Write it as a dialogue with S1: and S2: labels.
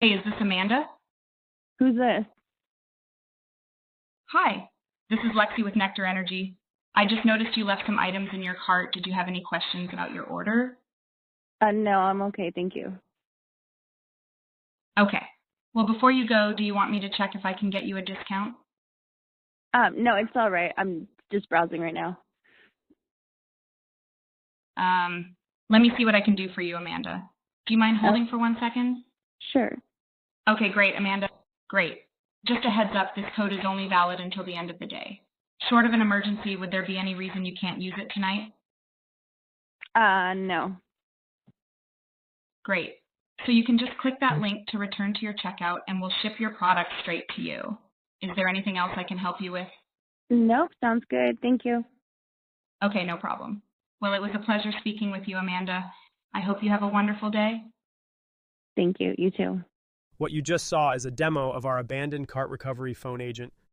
S1: Hey, is this Amanda?
S2: Who's this?
S1: Hi, this is Lexi with Nectar Energy. I just noticed you left some items in your cart. Did you have any questions about your order?
S2: No, I'm okay, thank you.
S1: Okay. Well, before you go, do you want me to check if I can get you a discount?
S2: No, it's all right. I'm just browsing right now.
S1: Um, Let me see what I can do for you, Amanda. Do you mind
S2: Oh,
S1: holding for 1 second?
S2: sure.
S1: Okay, great, Amanda. Great. Just a heads up, this code is only valid until the end of the day. Short of an emergency, would there be any reason you can't use it tonight?
S2: No.
S1: Great. So you can just click that link to return to your checkout and we'll ship your product straight to you. Is there anything else I can help you with?
S2: Nope, sounds good. Thank you.
S1: Okay, no problem. Well, it was a pleasure speaking with you, Amanda. I hope you have a wonderful day.
S2: Thank you. You too.
S3: What you just saw is a demo of our abandoned cart recovery phone agent